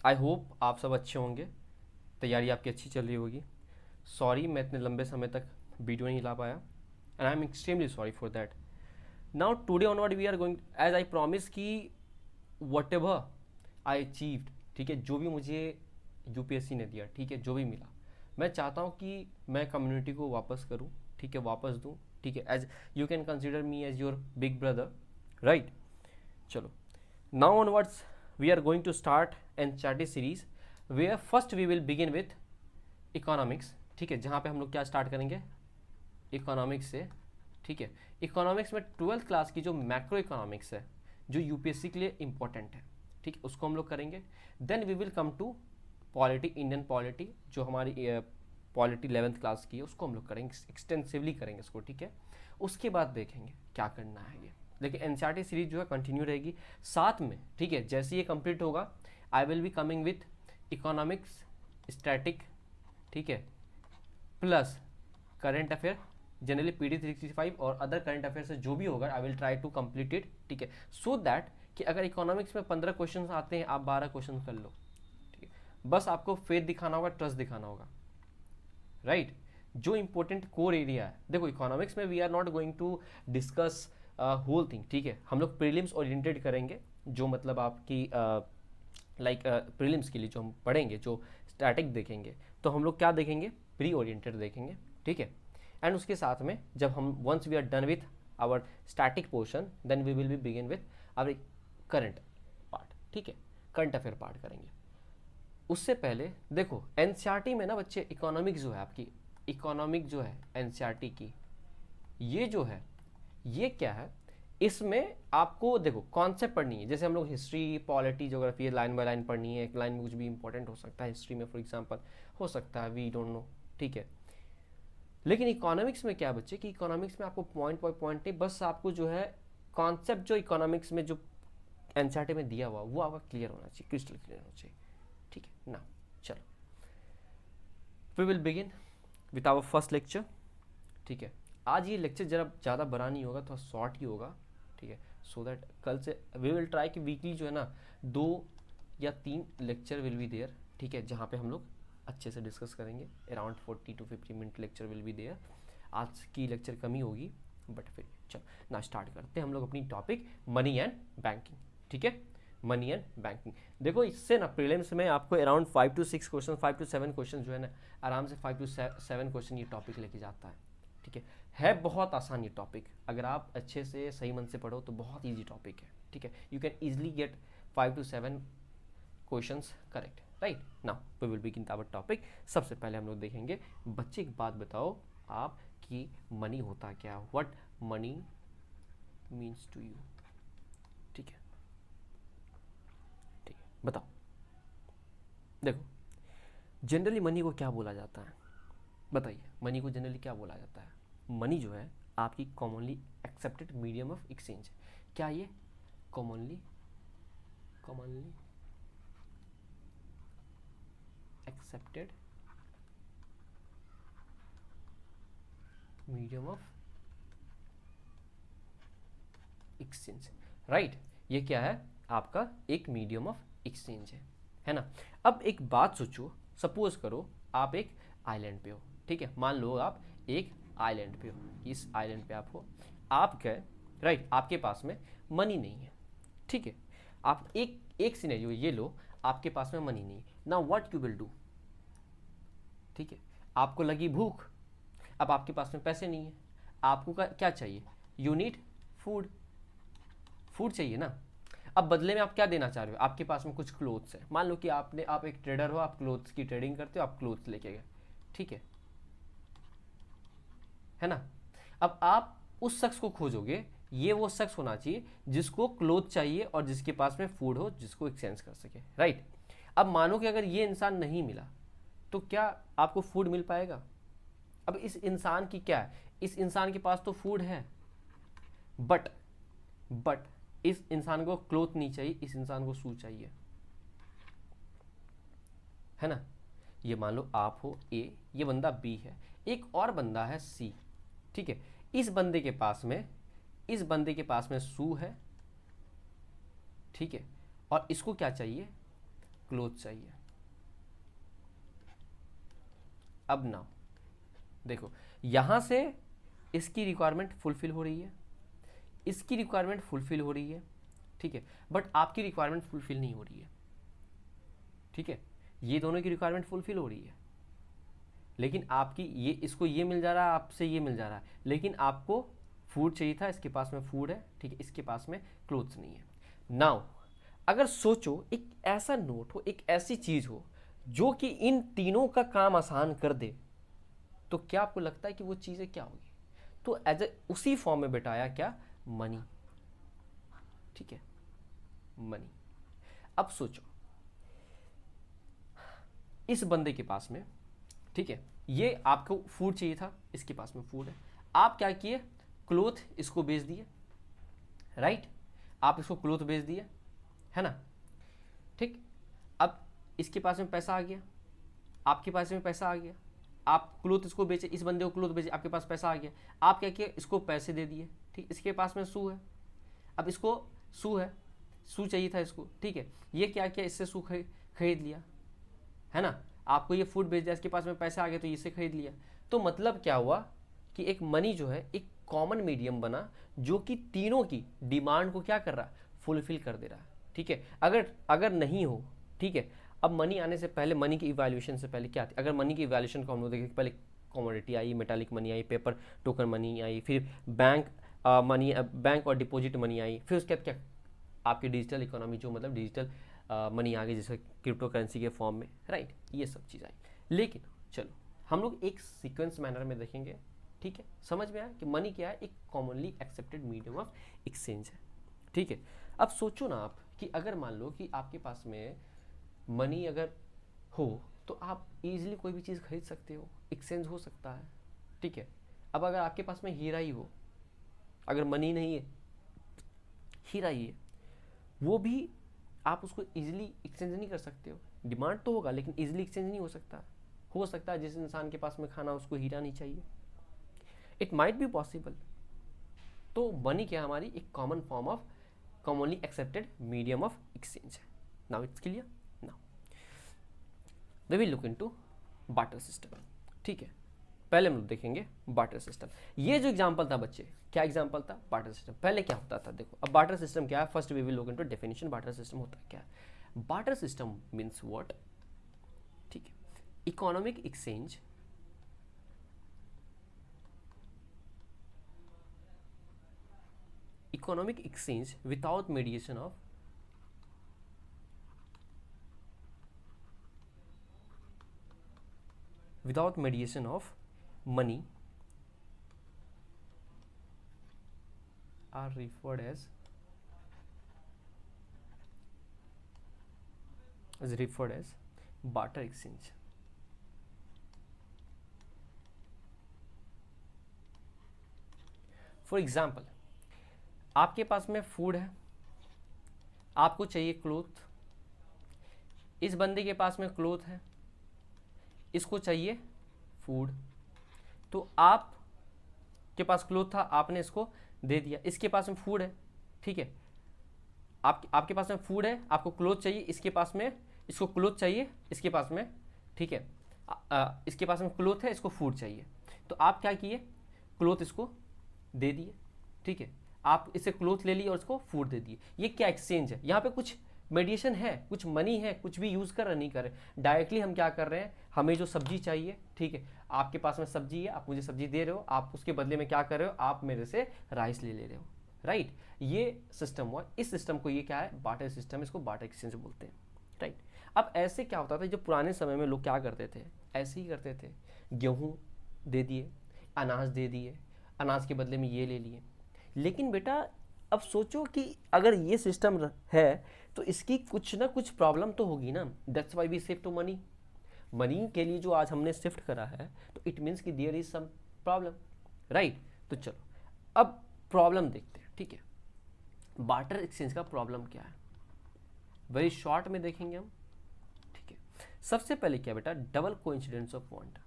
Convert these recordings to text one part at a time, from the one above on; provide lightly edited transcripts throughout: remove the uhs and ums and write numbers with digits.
I hope आप सब अच्छे होंगे, तैयारी आपकी अच्छी चल रही होगी। सॉरी मैं इतने लंबे समय तक वीडियो नहीं ला पाया, and I am extremely sorry for that. Now today onward we are going as I promise कि वट एवर आई अचीव्ड, ठीक है, जो भी मुझे यूपीएससी ने दिया, ठीक है, जो भी मिला, मैं चाहता हूँ कि मैं कम्युनिटी को वापस करूँ, ठीक है, वापस दूँ, ठीक है, as you can consider me as your big brother, right. चलो, नाउ onwards we are going to start NCERT series where first we will begin with economics, ठीक है, जहाँ पे हम लोग क्या स्टार्ट करेंगे, इकोनॉमिक्स से, ठीक है। इकोनॉमिक्स में 12th क्लास की जो मैक्रो इकोनॉमिक्स है, जो यूपीएससी के लिए इंपॉर्टेंट है, ठीक है, उसको हम लोग करेंगे। Then we will come to polity, Indian polity, जो हमारी पॉलिटी 11th क्लास की है, उसको हम लोग करेंगे, एक्सटेंसिवली करेंगे इसको, ठीक है। उसके बाद देखेंगे क्या करना है ये, लेकिन एनसीईआरटी सीरीज जो है कंटिन्यू रहेगी साथ में, ठीक है। जैसे ये कंप्लीट होगा I will be coming with economics static, ठीक है, plus current affair, generally PD 365 और अदर करंट अफेयर से जो भी होगा I will try to complete it, ठीक है, सो दैट कि अगर इकोनॉमिक्स में 15 क्वेश्चन आते हैं, आप 12 क्वेश्चन कर लो, ठीक है। बस आपको फेथ दिखाना होगा, ट्रस्ट दिखाना होगा, राइट। जो इंपॉर्टेंट कोर एरिया है, देखो इकोनॉमिक्स में we are not going to discuss whole thing, ठीक है, हम लोग प्रीलिम्स ओरिएंटेड करेंगे, जो मतलब आपकी लाइक प्रीलिम्स के लिए जो हम पढ़ेंगे, जो स्टैटिक देखेंगे, तो हम लोग क्या देखेंगे, प्री ओरिएंटेड देखेंगे, ठीक है। एंड उसके साथ में जब हम once we are done with our static portion, then we will be begin with our current part, ठीक है, करंट अफेयर पार्ट करेंगे। उससे पहले देखो एनसीईआरटी में ना बच्चे, इकोनॉमिक्स जो है आपकी, इकोनॉमिक जो है एनसीईआरटी की, ये जो है, ये क्या है, इसमें आपको देखो कॉन्सेप्ट पढ़नी है। जैसे हम लोग history, polity, geography line by line पढ़नी है, एक लाइन में कुछ भी इंपॉर्टेंट हो सकता है, हिस्ट्री में फॉर एग्जांपल हो सकता है, वी डोंट नो, ठीक है। लेकिन इकोनॉमिक्स में क्या बच्चे कि इकोनॉमिक्स में आपको पॉइंट बाय पॉइंट नहीं, बस आपको जो है कॉन्सेप्ट जो इकोनॉमिक्स में जो एनसीईआरटी में दिया हुआ वो आपका क्लियर होना चाहिए, क्रिस्टल क्लियर होना चाहिए, ठीक है ना। चलो, we will begin with our first lecture, ठीक है। आज ये लेक्चर जरा ज़्यादा बड़ा नहीं होगा, थोड़ा शॉर्ट ही होगा, ठीक है, सो दैट कल से वी विल ट्राई कि वीकली जो है ना 2 या 3 लेक्चर विल बी देयर, ठीक है, जहाँ पे हम लोग अच्छे से डिस्कस करेंगे। Around 40 to 50 minute lecture will be there. आज की लेक्चर कमी होगी, बट फिर चलो ना स्टार्ट करते हैं हम लोग अपनी टॉपिक मनी एंड बैंकिंग, ठीक है, मनी एंड बैंकिंग। देखो इससे ना प्रीलिम्स में आपको around 5 to 6 question, 5 to 7 question जो है ना, आराम से 5 to 7 क्वेश्चन ये टॉपिक लेके जाता है, ठीक है बहुत आसान ये टॉपिक, अगर आप अच्छे से सही मन से पढ़ो तो बहुत इजी टॉपिक है, ठीक है, you can easily get 5 to 7 questions correct, right. Now we will begin our topic. सबसे पहले हम लोग देखेंगे, बच्चे एक बात बताओ आप कि मनी होता क्या, what money means to you, ठीक है, ठीक है, बताओ। देखो जनरली मनी को क्या बोला जाता है, बताइए, मनी को जनरली क्या बोला जाता है। मनी जो है आपकी commonly accepted medium of exchange, क्या ये commonly commonly accepted medium of exchange, right. ये क्या है, आपका एक मीडियम ऑफ एक्सचेंज है ना। अब एक बात सोचो, सपोज करो आप एक आइलैंड पे हो, ठीक है, मान लो आप एक आइलैंड पे हो, इस आइलैंड पे आप हो, आप गए, राइट, आपके पास में मनी नहीं है, ठीक है। आप एक एक सिनेरियो ये लो, आपके पास में मनी नहीं है, now what you will do, ठीक है, आपको लगी भूख, अब आपके पास में पैसे नहीं है, आपको क्या चाहिए, यू नीड फूड, फूड चाहिए ना। अब बदले में आप क्या देना चाह रहे हो, आपके पास में कुछ क्लोथ्स है, मान लो कि आप एक ट्रेडर हो, आप क्लोथ्स की ट्रेडिंग करते हो, आप क्लोथ्स लेके गए, ठीक है ना। अब आप उस शख्स को खोजोगे, ये वो शख्स होना चाहिए जिसको क्लोथ चाहिए और जिसके पास में फूड हो, जिसको एक्सचेंज कर सके, राइट। अब मानो कि अगर ये इंसान नहीं मिला, तो क्या आपको फूड मिल पाएगा। अब इस इंसान की क्या है, इस इंसान के पास तो फूड है, बट बट इस इंसान को क्लोथ नहीं चाहिए, इस इंसान को शू चाहिए, है ना। ये मान लो आप हो ए, ये बंदा बी है, एक और बंदा है सी, ठीक है। इस बंदे के पास में इस बंदे के पास में शू है, ठीक है, और इसको क्या चाहिए, क्लोथ चाहिए। अब नाउ देखो, यहां से इसकी रिक्वायरमेंट फुलफिल हो रही है, इसकी रिक्वायरमेंट फुलफिल हो रही है, ठीक है, बट आपकी रिक्वायरमेंट फुलफिल नहीं हो रही है, ठीक है। ये दोनों की रिक्वायरमेंट फुलफिल हो रही है, लेकिन आपकी ये, इसको ये मिल जा रहा है, आपसे ये मिल जा रहा है, लेकिन आपको फूड चाहिए था, इसके पास में फूड है, ठीक है, इसके पास में क्लोथ्स नहीं है। नाउ अगर सोचो एक ऐसा नोट हो, एक ऐसी चीज हो जो कि इन तीनों का काम आसान कर दे, तो क्या आपको लगता है कि वो चीजें क्या होगी? तो एज ए उसी फॉर्म में बिठाया क्या, मनी, ठीक है, मनी। अब सोचो इस बंदे के पास में, ठीक है, ये आपको फूड चाहिए था, इसके पास में फूड है, आप क्या किए, क्लोथ इसको बेच दिए, राइट, आप इसको क्लोथ बेच दिए, है ना, ठीक। अब इसके पास में पैसा आ गया, आपके पास में पैसा आ गया, आप क्लोथ इसको बेचे, इस बंदे को क्लोथ बेचे, आपके पास पैसा आ गया, आप क्या किया, इसको पैसे दे दिए, ठीक, इसके पास में शू है, अब इसको शू है, शू चाहिए था इसको, ठीक है, ये क्या किया, इससे शू खरीद लिया, है ना, आपको ये फूड बेच दिया, इसके पास में पैसे आ गए तो इसे खरीद लिया। तो मतलब क्या हुआ कि एक मनी जो है एक कॉमन मीडियम बना जो कि तीनों की डिमांड को क्या कर रहा है, फुलफिल कर दे रहा है, ठीक है। अगर अगर नहीं हो, ठीक है, अब मनी आने से पहले, मनी की इवैल्यूएशन से पहले क्या थी, अगर मनी की इवैल्यूएशन को हम लोग देखें, पहले commodity I, metallic money I, paper token money I, फिर बैंक मनी, बैंक और डिपॉजिट मनी आई, फिर उसके बाद क्या, आपकी डिजिटल इकोनॉमी जो मतलब डिजिटल मनी आ गई, जैसे क्रिप्टो करेंसी के फॉर्म में, राइट, ये सब चीज़ आई। लेकिन चलो हम लोग एक सीक्वेंस मैनर में देखेंगे, ठीक है, समझ में आया कि मनी क्या है, एक commonly accepted medium of exchange है, ठीक है। अब सोचो ना आप कि अगर मान लो कि आपके पास में मनी अगर हो तो आप इजीली कोई भी चीज़ खरीद सकते हो, एक्सचेंज हो सकता है, ठीक है। अब अगर आपके पास में हीरा ही हो, अगर मनी नहीं है, हीरा ही है, वो भी आप उसको इजीली एक्सचेंज नहीं कर सकते हो, डिमांड तो होगा लेकिन इजीली एक्सचेंज नहीं हो सकता है जिस इंसान के पास में खाना उसको हीरा नहीं चाहिए, इट माइट बी पॉसिबल। तो मनी क्या हमारी एक common form of commonly accepted medium of exchange है। Now it's clear. Now we will look into barter system, ठीक है। पहले हम लोग देखेंगे बार्टर सिस्टम। ये जो एग्जांपल था बच्चे, क्या एग्जांपल था, बार्टर सिस्टम। पहले क्या होता था देखो, अब बार्टर सिस्टम क्या है, first we will look into definition. Barter system होता है क्या है, बार्टर सिस्टम मींस व्हाट, ठीक है, economic exchange economic exchange without mediation of money are referred as barter exchange. For example, आपके पास में फूड है, आपको चाहिए क्लोथ, इस बंदे के पास में क्लोथ है, इसको चाहिए फूड, तो आप के पास क्लोथ था, आपने इसको दे दिया, इसके पास में फूड है, ठीक है, आपके पास में फूड है, आपको क्लोथ चाहिए, इसके पास में, इसको क्लोथ चाहिए, इसके पास में, ठीक है, इसके पास में क्लोथ है, इसको फूड चाहिए, तो आप क्या किए, क्लोथ इसको दे दिए, ठीक है, आप इसे क्लोथ ले लिए और इसको फूड दे दिए। ये क्या एक्सचेंज है, यहाँ पे कुछ मेडिएशन है, कुछ मनी है, कुछ भी यूज कर रहे नहीं कर रहे, डायरेक्टली हम क्या कर रहे हैं, हमें जो सब्जी चाहिए, ठीक है, आपके पास में सब्जी है, आप मुझे सब्जी दे रहे हो, आप उसके बदले में क्या कर रहे हो, आप मेरे से राइस ले रहे हो, राइट। ये सिस्टम हुआ, इस सिस्टम को ये क्या है, बार्टर सिस्टम, इसको बार्टर एक्सचेंज बोलते हैं, राइट। अब ऐसे क्या होता था, जो पुराने समय में लोग क्या करते थे, ऐसे ही करते थे, गेहूं दे दिए, अनाज दे दिए, अनाज के बदले में ये ले लिए। लेकिन बेटा अब सोचो कि अगर ये सिस्टम है तो इसकी कुछ ना कुछ प्रॉब्लम तो होगी ना, that's why we shift to money. Money के लिए जो आज हमने शिफ्ट करा है तो इट मीन्स कि there is some problem, right. तो चलो अब प्रॉब्लम देखते हैं, ठीक है, बार्टर एक्सचेंज का प्रॉब्लम क्या है, वेरी शॉर्ट में देखेंगे हम, ठीक है। सबसे पहले क्या बेटा, double coincidence of want.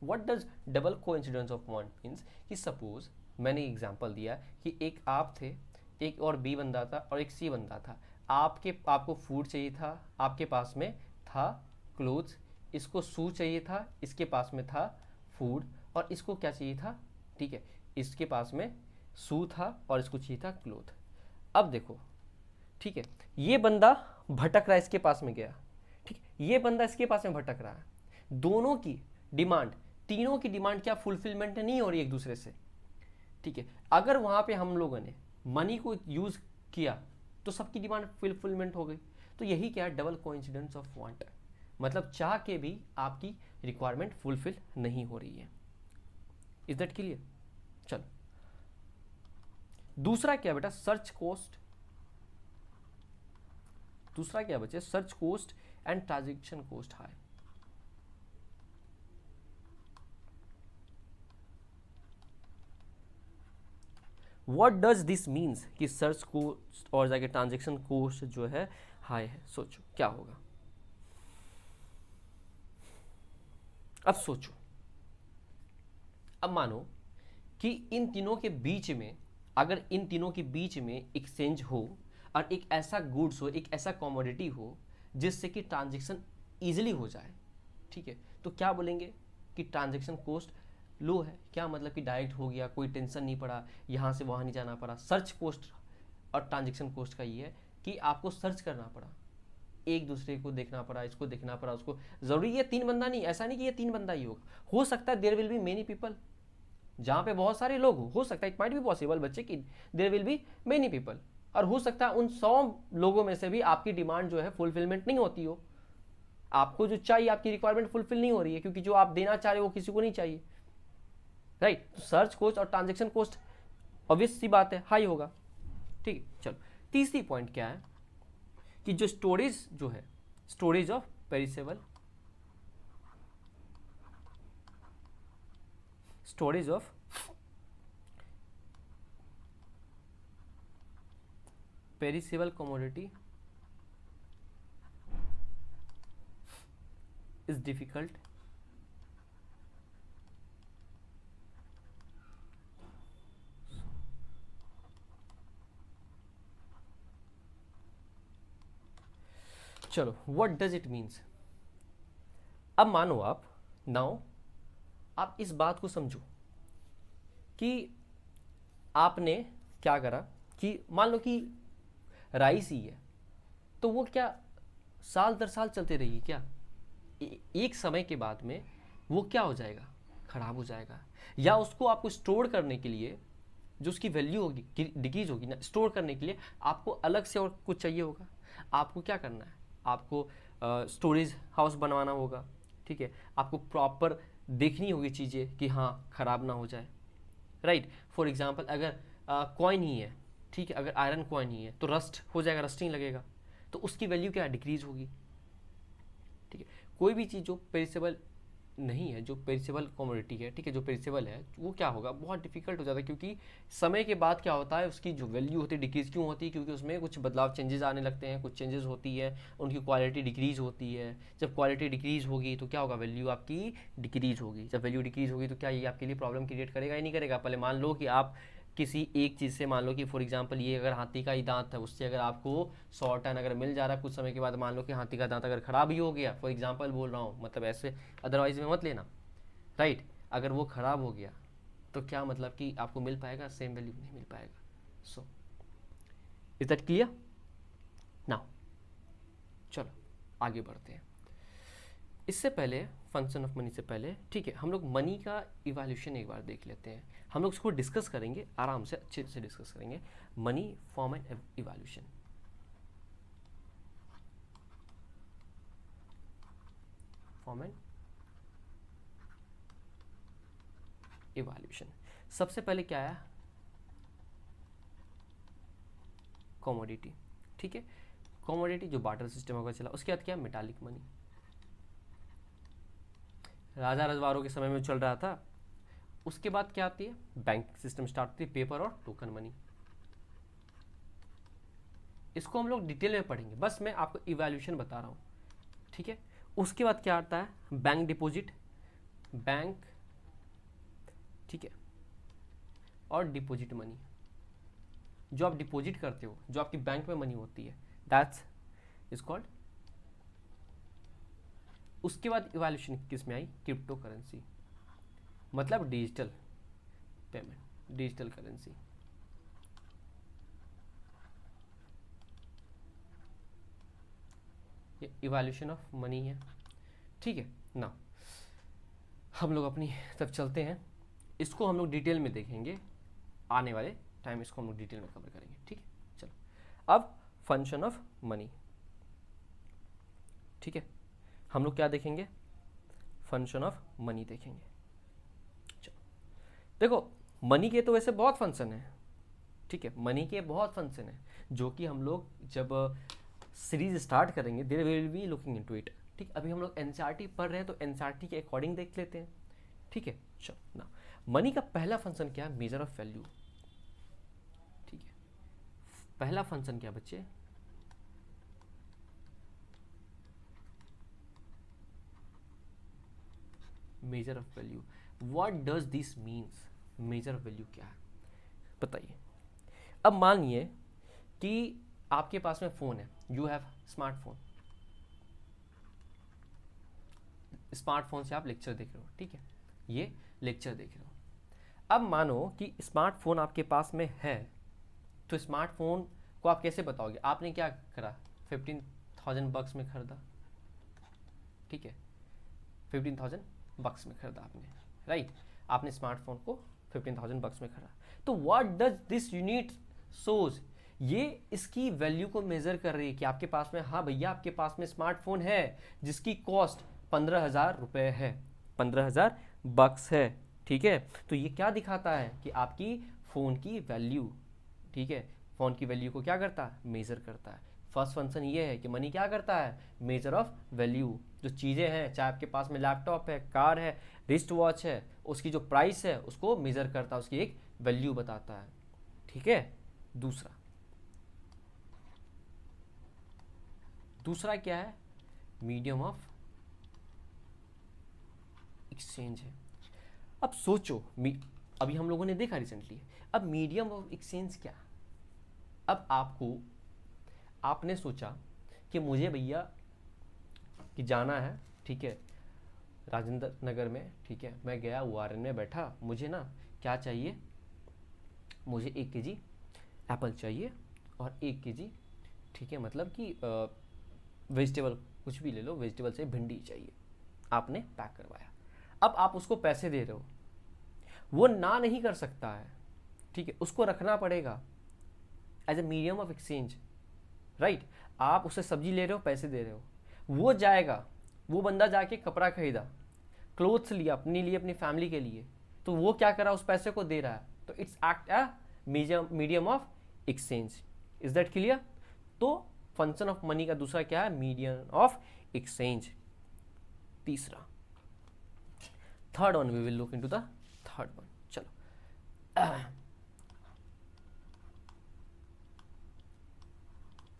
What does double coincidence of want means? कि suppose मैंने एग्जांपल दिया कि एक आप थे, एक और बी बंदा था और एक सी बंदा था। आपको फूड चाहिए था, आपके पास में था क्लोथ्स, इसको शू चाहिए था, इसके पास में था फूड, और इसको क्या चाहिए था, ठीक है, इसके पास में शू था और इसको चाहिए था क्लोथ। अब देखो, ठीक है, ये बंदा भटक रहा है, इसके पास में गया, ठीक है, ये बंदा इसके पास में भटक रहा है। दोनों की डिमांड, तीनों की डिमांड क्या फुलफिलमेंट नहीं हो रही एक दूसरे से, ठीक है। अगर वहां पे हम लोगों ने मनी को यूज किया तो सबकी डिमांड फुलफिलमेंट हो गई। तो यही क्या है, डबल कोइंसिडेंस ऑफ वांट, मतलब चाह के भी आपकी रिक्वायरमेंट फुलफिल नहीं हो रही है। Is that clear? चलो, दूसरा क्या बेटा, सर्च कॉस्ट। दूसरा क्या बचे, search cost and transaction cost high. What does this means कि सर्च कॉस्ट और जाके ट्रांजेक्शन कॉस्ट जो है हाई है। सोचो क्या होगा, अब सोचो, अब मानो कि इन तीनों के बीच में, अगर इन तीनों के बीच में एक्सचेंज हो और एक ऐसा गुड्स हो, एक ऐसा कमोडिटी हो जिससे कि ट्रांजेक्शन इजीली हो जाए, ठीक है, तो क्या बोलेंगे कि ट्रांजेक्शन कॉस्ट लो है। क्या मतलब कि डायरेक्ट हो गया, कोई टेंशन नहीं पड़ा, यहाँ से वहाँ नहीं जाना पड़ा। सर्च कॉस्ट और ट्रांजेक्शन कॉस्ट का ये है कि आपको सर्च करना पड़ा, एक दूसरे को देखना पड़ा, इसको देखना पड़ा, उसको। जरूरी ये तीन बंदा नहीं, ऐसा नहीं कि ये तीन बंदा ही हो सकता है there will be many people, जहाँ पे बहुत सारे लोग हो सकता है, इट माइट बी पॉसिबल बच्चे कि there will be many people, और हो सकता है उन 100 लोगों में से भी आपकी डिमांड जो है फुलफिलमेंट नहीं होती हो, आपको जो चाहिए, आपकी रिक्वायरमेंट फुलफिल नहीं हो रही है, क्योंकि जो आप देना चाह रहे हो वो किसी को नहीं चाहिए, राइट। तो सर्च कॉस्ट और ट्रांजेक्शन कॉस्ट ऑब्वियस सी बात है हाई होगा, ठीक है। चलो, तीसरी पॉइंट क्या है कि जो स्टोरेज जो है, storage of perishable, storage of perishable commodity is difficult चलो, व्हाट डज इट मीन्स। अब मानो आप, नाउ आप इस बात को समझो कि आपने क्या करा कि मान लो कि राइस ही है, तो वो क्या साल दर साल चलते रहेगी क्या? एक समय के बाद में वो क्या हो जाएगा, खराब हो जाएगा। या उसको आपको स्टोर करने के लिए जो उसकी वैल्यू होगी, डिक्रीज होगी ना, स्टोर करने के लिए आपको अलग से और कुछ चाहिए होगा। आपको क्या करना है, आपको स्टोरेज हाउस बनवाना होगा, ठीक है। आपको प्रॉपर देखनी होगी चीज़ें कि हाँ ख़राब ना हो जाए, राइट। फॉर एग्जांपल अगर कॉइन ही है, ठीक है, अगर आयरन कॉइन ही है तो रस्ट हो जाएगा, रस्टिंग लगेगा, तो उसकी वैल्यू क्या डिक्रीज होगी, ठीक है। कोई भी चीज़ जो पेरिसेबल नहीं है, जो पेरिसेबल कमोडिटी है, ठीक है, जो पेरिसेबल है, वो क्या होगा, बहुत डिफिकल्ट हो जाता है, क्योंकि समय के बाद क्या होता है, उसकी जो वैल्यू होती है डिक्रीज क्यों होती है, क्योंकि उसमें कुछ बदलाव, चेंजेस आने लगते हैं, कुछ चेंजेस होती है, उनकी क्वालिटी डिक्रीज होती है। जब क्वालिटी डिक्रीज होगी तो क्या होगा, वैल्यू आपकी डिक्रीज होगी। जब वैल्यू डिक्रीज होगी तो क्या ये आपके लिए प्रॉब्लम क्रिएट करेगा या नहीं करेगा? पहले मान लो कि आप किसी एक चीज़ से, मान लो कि फॉर एग्जांपल ये अगर हाथी का ही दांत है, उससे अगर आपको 100 टन अगर मिल जा रहा है, कुछ समय के बाद मान लो कि हाथी का दांत अगर खराब ही हो गया, फॉर एग्जांपल बोल रहा हूँ, मतलब ऐसे अदरवाइज में मत लेना, राइट। अगर वो खराब हो गया तो क्या मतलब कि आपको मिल पाएगा, सेम वैल्यू नहीं मिल पाएगा। So is that clear now? चलो आगे बढ़ते हैं। इससे पहले, फंक्शन ऑफ मनी से पहले, ठीक है, हम लोग मनी का इवैल्यूएशन एक बार देख लेते हैं। हम लोग उसको डिस्कस करेंगे आराम से, अच्छे से डिस्कस करेंगे। Money form and evaluation, form and evaluation. सबसे पहले क्या आया, कमोडिटी, ठीक है। कमोडिटी जो बार्टर सिस्टम होगा चला, उसके बाद क्या, मेटालिक मनी, राजा रजवाड़ों के समय में चल रहा था। उसके बाद क्या आती है, बैंक सिस्टम स्टार्ट होती है, पेपर और टोकन मनी। इसको हम लोग डिटेल में पढ़ेंगे, बस मैं आपको इवैल्यूएशन बता रहा हूँ, ठीक है। उसके बाद क्या आता है, बैंक डिपॉजिट, बैंक, ठीक है, और डिपॉजिट मनी, जो आप डिपॉजिट करते हो, जो आपकी बैंक में मनी होती है, दैट्स इज कॉल्ड। उसके बाद इवैल्यूएशन किस में आई, क्रिप्टो करेंसी, मतलब डिजिटल पेमेंट, डिजिटल करेंसी। ये इवैल्यूएशन ऑफ मनी है, ठीक है ना। हम लोग अपनी तब चलते हैं, इसको हम लोग डिटेल में देखेंगे आने वाले टाइम, इसको हम लोग डिटेल में कवर करेंगे, ठीक है। चलो अब फंक्शन ऑफ मनी, ठीक है, हम लोग क्या देखेंगे, फंक्शन ऑफ मनी देखेंगे। चलो देखो, मनी के तो वैसे बहुत फंक्शन है, ठीक है, मनी के बहुत फंक्शन है, जो कि हम लोग जब सीरीज स्टार्ट करेंगे there will be looking into it, ठीक। अभी हम लोग एनसीईआरटी पढ़ रहे हैं तो एनसीईआरटी के अकॉर्डिंग देख लेते हैं, ठीक है। चलो ना, मनी का पहला फंक्शन क्या है, मेजर ऑफ वैल्यू, ठीक है। पहला फंक्शन क्या बच्चे, measure of value. What does this means, measure of value क्या है बताइए। अब मानिए कि आपके पास में फ़ोन है, यू हैव स्मार्टफोन, स्मार्टफोन से आप लेक्चर देख रहे हो, ठीक है, ये लेक्चर देख रहे हो। अब मानो कि स्मार्टफोन आपके पास में है, तो स्मार्टफोन को आप कैसे बताओगे, आपने क्या करा, 15,000 बक्स में खरीदा, ठीक है, 15,000 बक्स में खरीदा आपने, राइट, आपने स्मार्टफोन को 15,000 बक्स में खरीदा। तो what does this unit shows, ये इसकी वैल्यू को मेजर कर रही है कि आपके पास में, हाँ भैया आपके पास में स्मार्टफोन है जिसकी कॉस्ट 15,000 रुपये है, 15,000 बक्स है, ठीक है। तो ये क्या दिखाता है कि आपकी फ़ोन की वैल्यू, ठीक है, फ़ोन की वैल्यू को क्या करता है, मेज़र करता है। फर्स्ट फंक्शन ये है कि मनी क्या करता है, मेजर ऑफ वैल्यू, जो चीज़ें हैं, चाहे आपके पास में लैपटॉप है, कार है, रिस्ट वॉच है, उसकी जो प्राइस है उसको मेजर करता है, उसकी एक वैल्यू बताता है, ठीक है। दूसरा क्या है, मीडियम ऑफ एक्सचेंज है। अब सोचो, अभी हम लोगों ने देखा रिसेंटली, अब मीडियम ऑफ एक्सचेंज क्या, अब आपने सोचा कि मुझे भैया कि जाना है, ठीक है, राजेंद्र नगर में, ठीक है, मैं गया ORN में बैठा, मुझे ना क्या चाहिए, मुझे 1 kg एप्पल चाहिए और 1 kg, ठीक है, मतलब कि वेजिटेबल कुछ भी ले लो, वेजिटेबल से भिंडी चाहिए, आपने पैक करवाया। अब आप उसको पैसे दे रहे हो, वो ना नहीं कर सकता है, ठीक है, उसको रखना पड़ेगा as a medium of exchange, right. आप उससे सब्जी ले रहे हो, पैसे दे रहे हो, वो जाएगा, वो बंदा जाके कपड़ा खरीदा, क्लोथ्स लिया अपने लिए, अपनी फैमिली के लिए, तो वो क्या करा, उस पैसे को दे रहा है, तो it's act a medium of exchange. Is that clear. तो फंक्शन ऑफ मनी का दूसरा क्या है, मीडियम ऑफ एक्सचेंज। तीसरा, third one, we will look into the third one. चलो,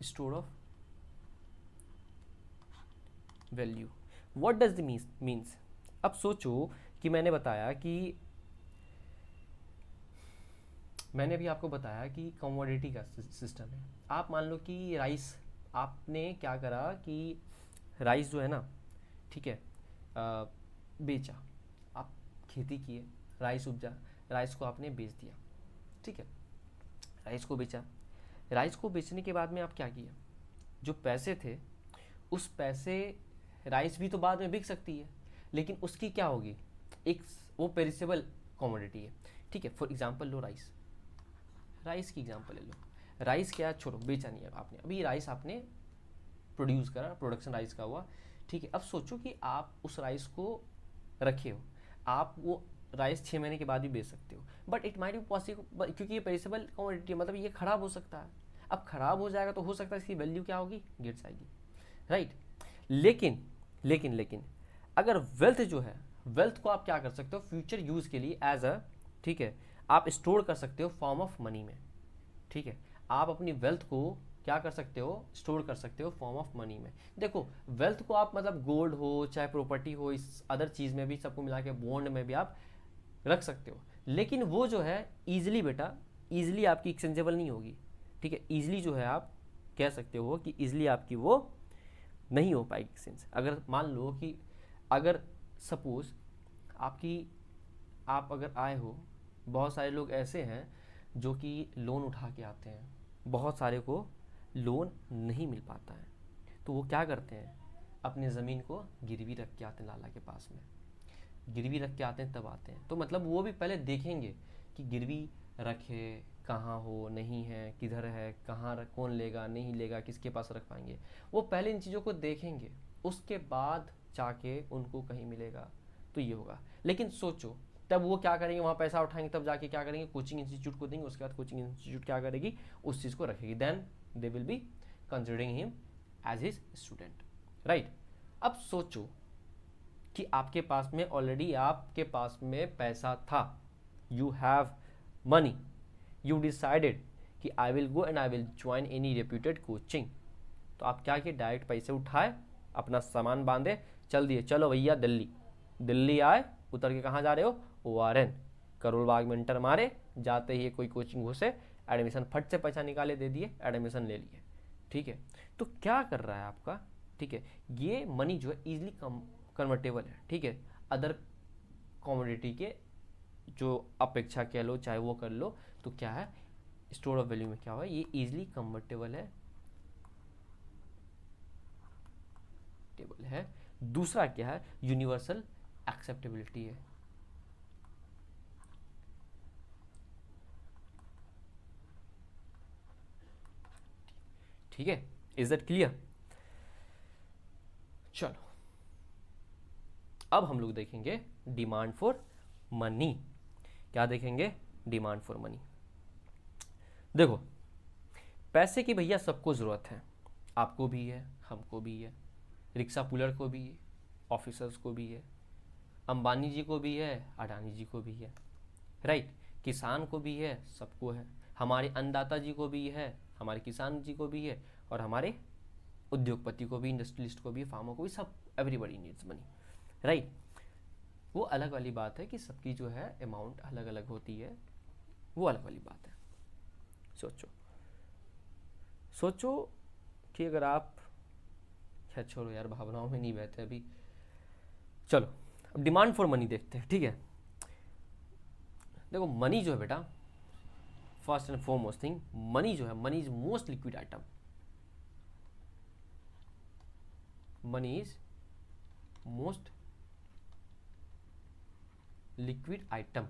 store of value, what does the means. अब सोचो कि मैंने बताया कि मैंने भी आपको बताया कि कमोडिटी का सिस्टम है। आप मान लो कि राइस, आपने क्या करा कि राइस जो है ना, ठीक है, बेचा, आप खेती किए, राइस उपजा, राइस को आपने बेच दिया, ठीक है, राइस को बेचा, राइस को बेचने के बाद में आप क्या किया, जो पैसे थे उस पैसे, राइस भी तो बाद में बिक सकती है, लेकिन उसकी क्या होगी, एक वो पेरिसेबल कमोडिटी है, ठीक है। फॉर एग्जांपल लो राइस की एग्जांपल ले लो, राइस क्या, छोड़ो, बेचा नहीं है आपने, अभी राइस आपने प्रोड्यूस करा, प्रोडक्शन राइस का हुआ, ठीक है। अब सोचो कि आप उस राइस को रखे हो, आप वो राइस 6 महीने के बाद भी बेच सकते हो, but it might be possible, क्योंकि ये पेरिसेबल कमोडिटी है, मतलब ये खराब हो सकता है। अब खराब हो जाएगा तो हो सकता है इसकी वैल्यू क्या होगी, गिर जाएगी, राइट। लेकिन अगर वेल्थ जो है, वेल्थ को आप क्या कर सकते हो, फ्यूचर यूज के लिए एज अ, ठीक है, आप स्टोर कर सकते हो फॉर्म ऑफ मनी में, ठीक है। आप अपनी वेल्थ को क्या कर सकते हो, स्टोर कर सकते हो फॉर्म ऑफ मनी में। देखो, वेल्थ को आप मतलब गोल्ड हो चाहे प्रॉपर्टी हो, इस अदर चीज़ में भी सबको मिला के बॉन्ड में भी आप रख सकते हो, लेकिन वो जो है ईजिली बेटा, ईजिली आपकी एक्सचेंजेबल नहीं होगी, ठीक है। ईजिली जो है आप कह सकते हो कि ईजिली आपकी वो नहीं हो पाएगी एक्सचेंज। अगर मान लो कि अगर सपोज आपकी, आप अगर आए हो, बहुत सारे लोग ऐसे हैं जो कि लोन उठा के आते हैं, बहुत सारे को लोन नहीं मिल पाता है, तो वो क्या करते हैं, अपने ज़मीन को गिरवी रख के आते हैं लाला के पास में, गिरवी रख के आते हैं तब आते हैं। तो मतलब वो भी पहले देखेंगे कि गिरवी रखे कहाँ हो, नहीं है, किधर है, कहाँ रख, कौन लेगा, नहीं लेगा, किसके पास रख पाएंगे, वो पहले इन चीज़ों को देखेंगे, उसके बाद जाके उनको कहीं मिलेगा तो ये होगा। लेकिन सोचो, तब वो क्या करेंगे, वहाँ पैसा उठाएंगे, तब जाके क्या करेंगे, कोचिंग इंस्टीट्यूट को देंगे, उसके बाद कोचिंग इंस्टीट्यूट क्या करेगी, उस चीज़ को रखेगी, then they will be considering him as his student, right. अब सोचो कि आपके पास में ऑलरेडी, आपके पास में पैसा था, you have money, you decided कि I will go and I will join any reputed coaching, तो आप क्या किए, डायरेक्ट पैसे उठाए, अपना सामान बांधे, चल दिए, चलो भैया दिल्ली, दिल्ली आए, उतर के कहाँ जा रहे हो, ORN, करोल बाग में इंटर मारे, जाते ही कोई कोचिंग घुसे, एडमिशन फट से पैसा निकाले, दे दिए, एडमिशन ले लिए, ठीक है। तो क्या कर रहा है आपका, ठीक है, ये मनी जो है ईजिली कन्वर्टेबल है, ठीक है, अदर कॉमोडिटी के जो अपेक्षा कह लो, चाहे वो कर लो, तो क्या है, स्टोर ऑफ वैल्यू में क्या हुआ, ये ईजिली कन्वर्टेबल है। दूसरा क्या है, यूनिवर्सल एक्सेप्टेबिलिटी है, ठीक है। Is that clear? चलो अब हम लोग देखेंगे डिमांड फॉर मनी। क्या देखेंगे, डिमांड फॉर मनी। देखो, पैसे की भैया सबको ज़रूरत है, आपको भी है, हमको भी है, रिक्शा पुलर को भी है, ऑफिसर्स को भी है, अंबानी जी को भी है, अडानी जी को भी है, राइट। किसान को भी है, सबको है, हमारे अन्नदाता जी को भी है, हमारे किसान जी को भी है, और हमारे उद्योगपति को भी, इंडस्ट्रियलिस्ट को भी, फार्मर को भी, सब, एवरीबडी नीड्स मनी, राइट। वो अलग वाली बात है कि सबकी जो है अमाउंट अलग अलग होती है, वो अलग वाली बात है। सोचो सोचो कि अगर आप, क्या, छोड़ो यार, भावनाओं में नहीं बहते अभी, चलो अब डिमांड फॉर मनी देखते हैं, ठीक है। देखो मनी जो है बेटा, first and foremost thing, money जो है, money is most liquid item, money is most liquid item.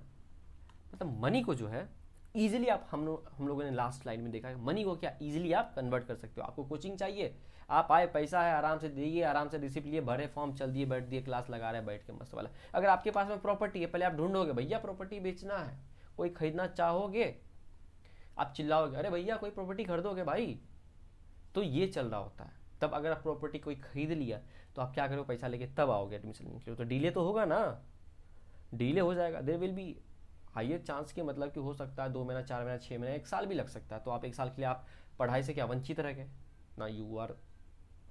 मतलब मनी को जो है इजीली आप, हम लोगों ने लास्ट स्लाइड में देखा है, मनी को क्या इजीली आप कन्वर्ट कर सकते हो। आपको कोचिंग चाहिए, आप आए, पैसा है, आराम से दिए, आराम से रिसिप्ट लिए, भरे फॉर्म, चल दिए, बैठ दिए, क्लास लगा रहे हैं बैठ के मस्त वाला। अगर आपके पास में प्रॉपर्टी है, पहले आप ढूंढोगे, भैया प्रॉपर्टी बेचना है, कोई खरीदना चाहोगे, आप चिल्लाओगे, अरे भैया कोई प्रॉपर्टी खरीदोगे भाई, तो ये चल रहा होता है। तब अगर आप प्रॉपर्टी कोई खरीद लिया, तो आप क्या करोगे, पैसा लेके तब आओगे एडमिशन लेने के लिए, तो डिले तो होगा ना, डिले हो जाएगा, there will be higher chance के, मतलब कि हो सकता है 2 महीना, 4 महीना, 6 महीना, 1 साल भी लग सकता है। तो आप 1 साल के लिए आप पढ़ाई से क्या वंचित रह गए ना, you are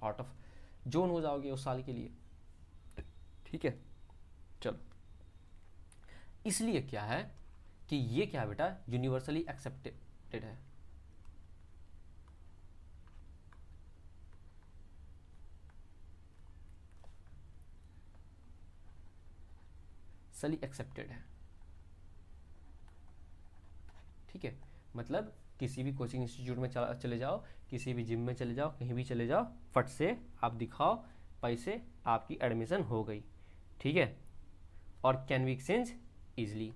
out of zone हो जाओगे उस साल के लिए, ठीक है। चलो, इसलिए क्या है कि ये क्या है बेटा, यूनिवर्सली एक्सेप्टेड है, सली एक्सेप्टेड है, ठीक है। मतलब किसी भी कोचिंग इंस्टीट्यूट में चले जाओ, किसी भी जिम में चले जाओ, कहीं भी चले जाओ, फट से आप दिखाओ पैसे, आपकी एडमिशन हो गई, ठीक है। और कैन वी एक्सचेंज ईजिली।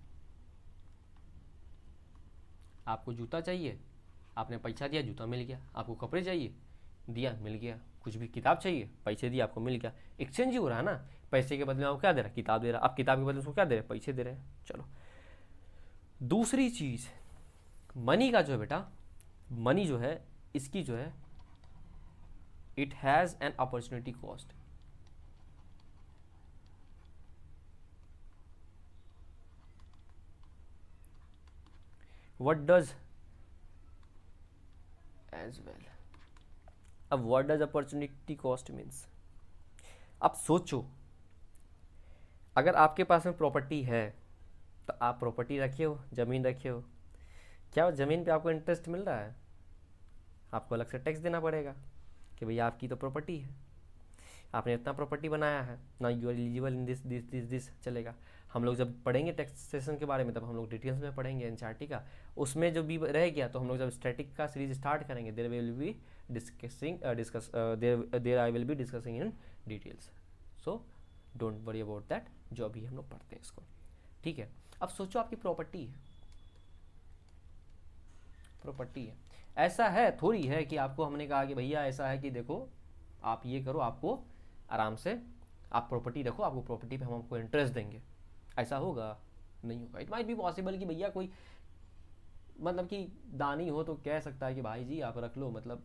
आपको जूता चाहिए, आपने पैसा दिया, जूता मिल गया। आपको कपड़े चाहिए, दिया, मिल गया। कुछ भी, किताब चाहिए, पैसे दिए, आपको मिल गया। एक्सचेंज ही हो रहा है ना, पैसे के बदले में आपको क्या दे रहा है, किताब दे रहा है, आप किताब के बदले उसको क्या दे रहे हैं, पैसे दे रहे हैं। चलो, दूसरी चीज़, मनी का जो है बेटा, मनी जो है, इसकी जो है, it has an opportunity cost. What does as well, अब what does opportunity cost means, अब सोचो, अगर आपके पास में प्रॉपर्टी है, तो आप प्रॉपर्टी रखे हो, ज़मीन रखे हो, क्या वो ज़मीन पे आपको इंटरेस्ट मिल रहा है? आपको अलग से टैक्स देना पड़ेगा कि भैया आपकी तो प्रॉपर्टी है, आपने इतना प्रॉपर्टी बनाया है ना, you are eligible in this this this this चलेगा। हम लोग जब पढ़ेंगे टैक्सेशन के बारे में तब हम लोग डिटेल्स में पढ़ेंगे एनसीईआरटी का, उसमें जो भी रह गया तो हम लोग जब स्टैटिक का सीरीज स्टार्ट करेंगे there will be there I will be discussing in details. So don't worry about that, जो अभी हम लोग पढ़ते हैं इसको, ठीक है। अब सोचो आपकी प्रॉपर्टी है, प्रॉपर्टी है, ऐसा है थोड़ी है कि आपको हमने कहा कि भैया ऐसा है कि देखो आप ये करो, आपको आराम से आप प्रॉपर्टी रखो, आपको प्रॉपर्टी पे हम आपको इंटरेस्ट देंगे, ऐसा होगा? नहीं होगा। इट माइट बी पॉसिबल कि भैया कोई मतलब कि दानी हो तो कह सकता है कि भाई जी आप रख लो, मतलब,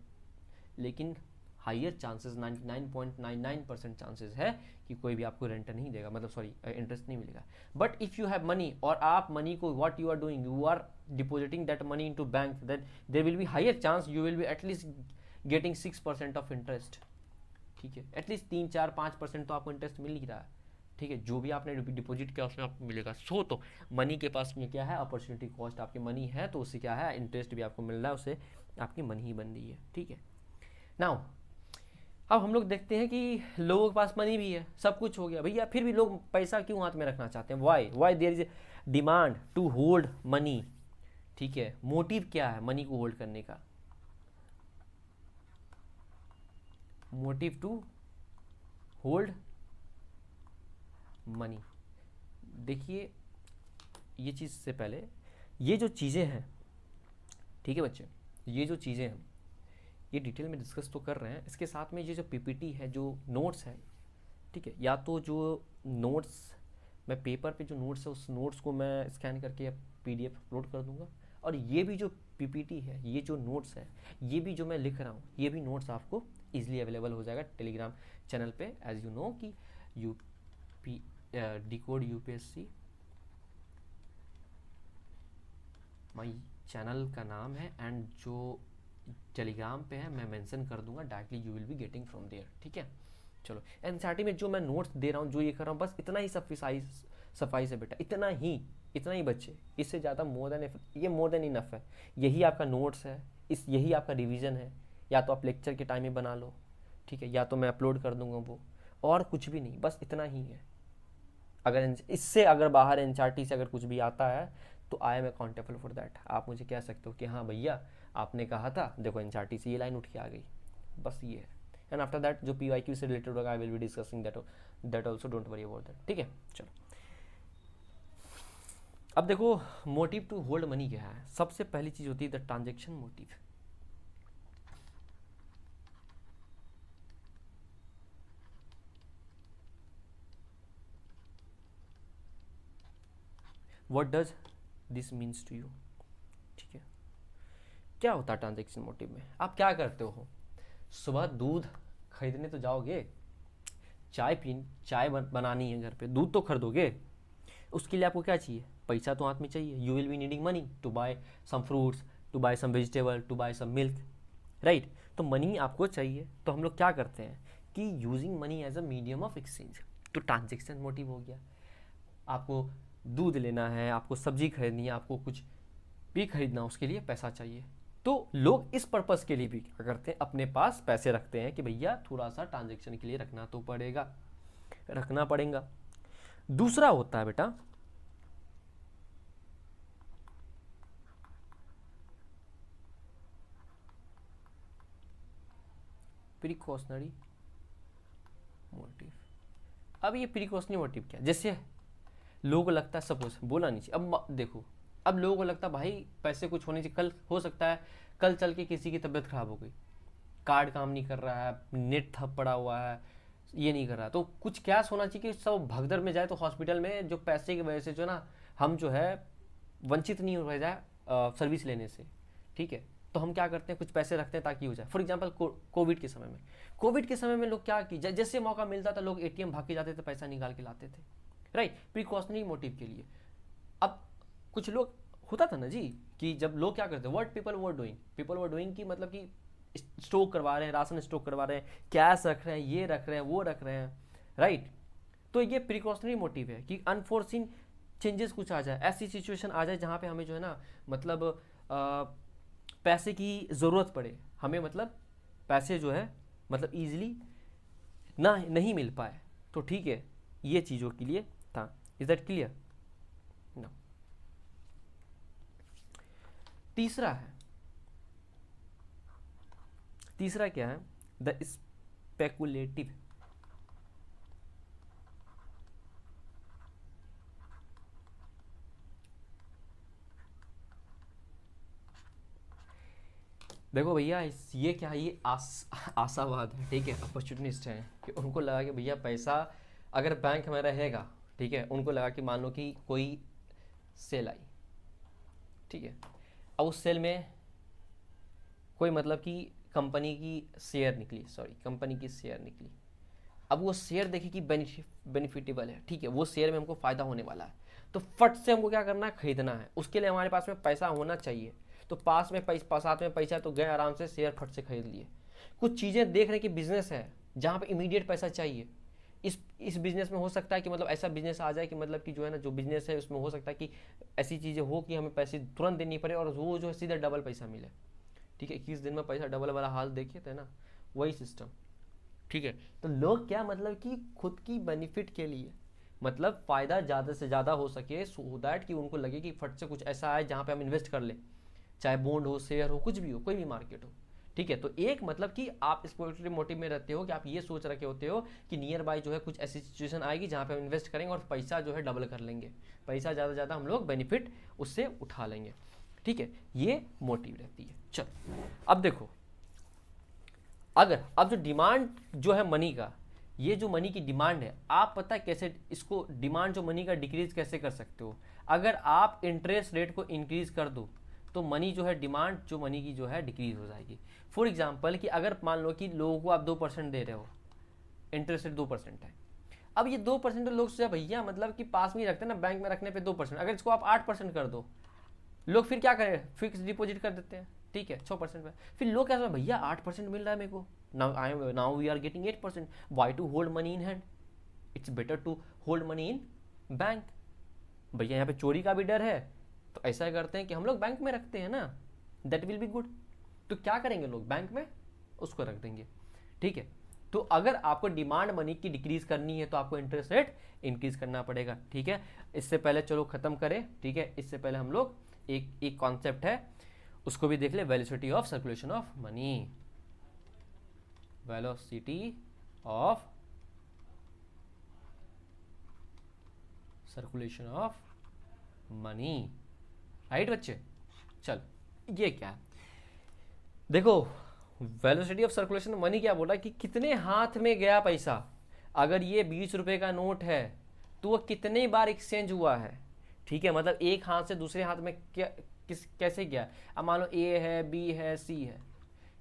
लेकिन हाइयर चांसेस 99.99% चांसेस है कि कोई भी आपको रेंट नहीं देगा, मतलब सॉरी इंटरेस्ट नहीं मिलेगा। But if you have money और आप मनी को what you are doing, you are depositing that money into bank, then there will be higher chance you will be at least getting 6% of interest, ठीक है। At least 3 4 5% तो आपको interest मिल ही रहा है, ठीक है, जो भी आपने डिपॉजिट किया उसमें आपको मिलेगा। सो तो मनी के पास में क्या है, अपॉर्चुनिटी कॉस्ट, आपकी मनी है तो उससे क्या है, इंटरेस्ट भी आपको मिल रहा है, उससे आपकी मनी ही बन रही है, ठीक है। नाउ अब हम लोग देखते हैं कि लोगों के पास मनी भी है, सब कुछ हो गया भैया, फिर भी लोग पैसा क्यों हाथ में रखना चाहते हैं? Why there is demand to hold money, ठीक है। मोटिव क्या है मनी को होल्ड करने का? मोटिव टू होल्ड मनी, देखिए ये चीज़ से पहले ये जो चीज़ें हैं, ठीक है बच्चे, ये जो चीज़ें हैं ये डिटेल में डिस्कस तो कर रहे हैं, इसके साथ में ये जो पीपीटी है, जो नोट्स है, ठीक है, या तो जो नोट्स मैं पेपर पे जो नोट्स है उस नोट्स को मैं स्कैन करके पीडीएफ अपलोड कर दूंगा, और ये भी जो पीपीटी है, ये जो नोट्स है, ये भी जो मैं लिख रहा हूँ, ये भी नोट्स आपको इजीली अवेलेबल हो जाएगा टेलीग्राम चैनल पे। एज यू नो कि UP decode UPSC my channel का नाम है, एंड जो टेलीग्राम पे है मैं मेंशन कर दूंगा, directly you will be getting from there, ठीक है। चलो एनसीईआरटी में जो मैं नोट्स दे रहा हूँ, जो ये कर रहा हूँ, बस इतना ही सफाई से बेटा, इतना ही बच्चे, इससे ज़्यादा मोर देन ये मोर देन इनफ है। यही आपका नोट्स है, यही आपका रिवीजन है, या तो आप लेक्चर के टाइम में बना लो, ठीक है, या तो मैं अपलोड कर दूंगा वो, और कुछ भी नहीं, बस इतना ही है। अगर इससे अगर बाहर एनसीईआरटी से अगर कुछ भी आता है तो I am accountable for that. आप मुझे कह सकते हो कि हाँ भैया आपने कहा था, देखो एनसीईआरटी से ये लाइन उठ के आ गई, बस ये है। एंड आफ्टर दैट जो पीवाईक्यू से रिलेटेड होगा I will be discussing that also, don't worry about that, ठीक है। चलो अब देखो मोटिव टू होल्ड मनी क्या है। सबसे पहली चीज होती है the transaction motive. What does this means to you, ठीक है। क्या होता है ट्रांजेक्शन मोटिव में? आप क्या करते हो, सुबह दूध खरीदने तो जाओगे, चाय बनानी है घर पे, दूध तो खरीदोगे, उसके लिए आपको क्या चाहिए? पैसा तो हाथ में चाहिए। You will be needing money to buy some fruits, to buy some vegetable, to buy some milk, right. तो मनी आपको चाहिए, तो हम लोग क्या करते हैं कि using money as a medium of exchange, तो ट्रांजेक्शन मोटिव हो गया। आपको दूध लेना है, आपको सब्जी खरीदनी है, आपको कुछ भी खरीदना, उसके लिए पैसा चाहिए। तो लोग इस पर्पस के लिए भी क्या करते हैं, अपने पास पैसे रखते हैं कि भैया थोड़ा सा ट्रांजेक्शन के लिए रखना तो पड़ेगा, रखना पड़ेगा। दूसरा होता है बेटा प्रिकॉशनरी मोटिव। अब ये प्रिकॉशनरी मोटिव क्या, जैसे लोगों को लगता है, सपोज बोला नहीं चाहिए, अब देखो, अब लोगों को लगता है भाई पैसे कुछ होने चाहिए, कल हो सकता है कल चल के किसी की तबीयत खराब हो गई, कार्ड काम नहीं कर रहा है, नेट ठप पड़ा हुआ है, ये नहीं कर रहा, तो कुछ कैश होना चाहिए कि सब भगदड़ में जाए तो हॉस्पिटल में जो पैसे की वजह से जो ना हम जो है वंचित नहीं हो जाए सर्विस लेने से, ठीक है। तो हम क्या करते हैं, कुछ पैसे रखते हैं ताकि हो जाए। फॉर एग्जाम्पल कोविड के समय में लोग क्या की, जैसे मौका मिलता था लोग एटीएम भाग के जाते थे, पैसा निकाल के लाते थे, राइट, प्रिकॉशनरी मोटिव के लिए। अब कुछ लोग होता था ना जी कि जब लोग क्या करते, व्हाट पीपल वर डूइंग की मतलब कि स्टॉक करवा रहे हैं, राशन स्टॉक करवा रहे हैं, कैश रख रहे हैं, ये रख रहे हैं, वो रख रहे हैं, राइट। तो ये प्रिकॉशनरी मोटिव है कि अनफोर्सिन चेंजेस कुछ आ जाए, ऐसी सिचुएशन आ जाए जहाँ पे हमें जो है ना मतलब पैसे की ज़रूरत पड़े, हमें मतलब पैसे जो है मतलब ईजिली ना नहीं मिल पाए, तो ठीक है, ये चीज़ों के लिए था। Is that clear? ना तीसरा है, तीसरा क्या है? The speculative. देखो भैया ये क्या है, ये आशावाद है, ठीक है, अपॉर्चुनिस्ट हैं कि उनको लगा कि भैया पैसा अगर बैंक में रहेगा, ठीक है, उनको लगा कि मान लो कि कोई सेल आई, ठीक है, अब उस सेल में कोई मतलब कि कंपनी की शेयर निकली, सॉरी कंपनी की शेयर निकली, अब वो शेयर देखे कि बेनिफिटेबल है, ठीक है, वो शेयर में हमको फ़ायदा होने वाला है, तो फट से हमको क्या करना है, खरीदना है, उसके लिए हमारे पास में पैसा होना चाहिए, तो पास में पैसा, साथ में पैसा, तो गए आराम से शेयर फट से खरीद लिए। कुछ चीज़ें देख रहे कि बिजनेस है जहाँ पे इमीडिएट पैसा चाहिए, इस बिजनेस में हो सकता है कि मतलब ऐसा बिजनेस आ जाए कि मतलब कि जो है ना जो बिजनेस है उसमें हो सकता है कि ऐसी चीज़ें हो कि हमें पैसे तुरंत देनी पड़े और वो जो है सीधा डबल पैसा मिले, ठीक है, 21 दिन में पैसा डबल वाला हाल देखिए थे ना, वही सिस्टम, ठीक है। तो लोग क्या मतलब कि खुद की बेनिफिट के लिए मतलब फ़ायदा ज़्यादा से ज़्यादा हो सके, सो दैट कि उनको लगे कि फट से कुछ ऐसा आए जहाँ पे हम इन्वेस्ट कर लें, चाहे बॉन्ड हो, शेयर हो, कुछ भी हो, कोई भी मार्केट हो, ठीक है। तो एक मतलब कि आप स्पेकुलेटिव मोटिव में रहते हो कि आप ये सोच रखे होते हो कि नियर बाय जो है कुछ ऐसी सिचुएशन आएगी जहाँ पे हम इन्वेस्ट करेंगे और पैसा जो है डबल कर लेंगे, पैसा ज़्यादा से ज़्यादा हम लोग बेनिफिट उससे उठा लेंगे, ठीक है, ये मोटिव रहती है। चलो अब देखो, अगर अब जो डिमांड जो है मनी का, ये जो मनी की डिमांड है, आप पता है कैसे इसको डिमांड जो मनी का डिक्रीज कैसे कर सकते हो? अगर आप इंटरेस्ट रेट को इंक्रीज कर दो तो मनी जो है डिमांड जो मनी की जो है डिक्रीज हो जाएगी। फॉर एग्जाम्पल कि अगर मान लो कि लोगों को आप 2% दे रहे हो, इंटरेस्ट रेट 2% है, अब ये 2% लोग सोचा भैया मतलब कि पास में ही रखते हैं ना, बैंक में रखने पे 2%, अगर इसको आप 8% कर दो, लोग फिर क्या करें, फिक्स डिपॉजिट कर देते हैं, ठीक है, 6% पे। फिर लोग क्या सोचते हैं, भैया 8% मिल रहा है मेरे को, now we are getting 8%, why to hold money in hand, it's better to hold money in bank. भैया यहाँ पे चोरी का भी डर है, तो ऐसा करते हैं कि हम लोग बैंक में रखते हैं ना, दैट विल बी गुड। तो क्या करेंगे लोग, बैंक में उसको रख देंगे, ठीक है। तो अगर आपको डिमांड मनी की डिक्रीज करनी है तो आपको इंटरेस्ट रेट इंक्रीज करना पड़ेगा, ठीक है। इससे पहले चलो खत्म करें, ठीक है, इससे पहले हम लोग एक एक कॉन्सेप्ट है उसको भी देख ले, velocity of circulation of money, velocity of circulation of money, right बच्चे। चल ये क्या है, देखो वेलोसिटी ऑफ सर्कुलेशन मनी क्या बोला कि कितने हाथ में गया पैसा, अगर ये 20 रुपए का नोट है तो वो कितने बार एक्सचेंज हुआ है, ठीक है, मतलब एक हाथ से दूसरे हाथ में क्या कैसे गया। अब मान लो ए है, बी है, सी है,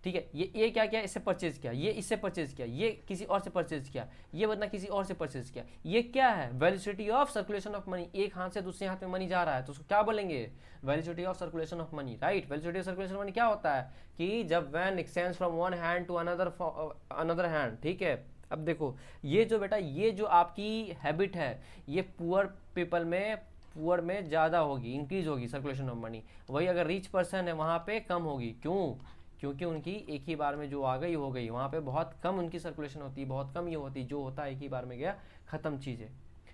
ठीक है, ये ए क्या किया, इससे परचेज किया, ये इससे परचेज किया, ये किसी और से परचेज किया, ये बंदा किसी और से परचेज किया, ये क्या है, velocity of circulation of money, एक हाथ से दूसरे हाथ में मनी जा रहा है तो उसको क्या बोलेंगे, velocity of circulation of money, right. Velocity of circulation of money क्या होता है कि जब when exchange from one hand to another hand, ठीक है। अब देखो ये जो बेटा ये जो आपकी हैबिट है ये पुअर पीपल में, पुअर में ज़्यादा होगी, इंक्रीज होगी सर्कुलेशन ऑफ मनी, वही अगर रिच पर्सन है वहाँ पे कम होगी, क्यों, क्योंकि उनकी एक ही बार में जो आ गई हो गई, वहाँ पे बहुत कम उनकी सर्कुलेशन होती है, बहुत कम ये होती है, जो होता है एक ही बार में गया ख़त्म चीज़ें।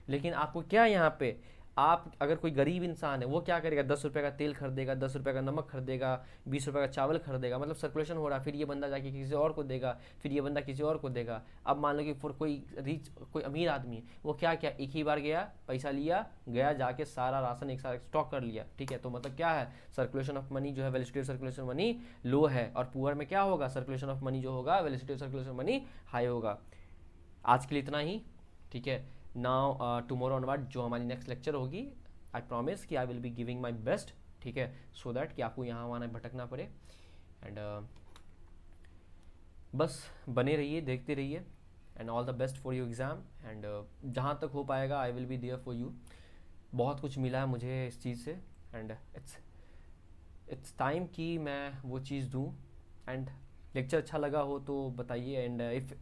लेकिन आपको क्या यहाँ पे, आप अगर कोई गरीब इंसान है वो क्या करेगा, 10 रुपये का तेल खरीदेगा, 10 रुपये का नमक खरीदेगा, 20 रुपये का चावल खरीदेगा, मतलब सर्कुलेशन हो रहा है, फिर ये बंदा जाके किसी और को देगा, फिर ये बंदा किसी और को देगा। अब मान लो कि फिर कोई रिच कोई अमीर आदमी है, वो क्या क्या एक ही बार गया, पैसा लिया, गया जाके सारा राशन एक साथ स्टॉक कर लिया, ठीक है, तो मतलब क्या है, सर्कुलेशन ऑफ मनी जो है, वेलोसिटी ऑफ सर्कुलेशन मनी लो है, और पुअर में क्या होगा, सर्कुलेशन ऑफ मनी जो होगा, velocity of circulation money high होगा। आज के लिए इतना ही, ठीक है। नाउ टुमारो ऑनवर्ड जो हमारी नेक्स्ट लेक्चर होगी, आई प्रॉमिस कि I will be giving my best, ठीक है, सो दैट कि आपको यहाँ वहाँ भटकना पड़े, एंड बस बने रहिए, देखते रहिए, and all the best for your exam, and जहाँ तक हो पाएगा I will be there for you. बहुत कुछ मिला है मुझे इस चीज़ से, एंड इट्स टाइम कि मैं वो चीज़ दूँ, एंड लेक्चर अच्छा लगा हो तो बताइए, एंड इफ़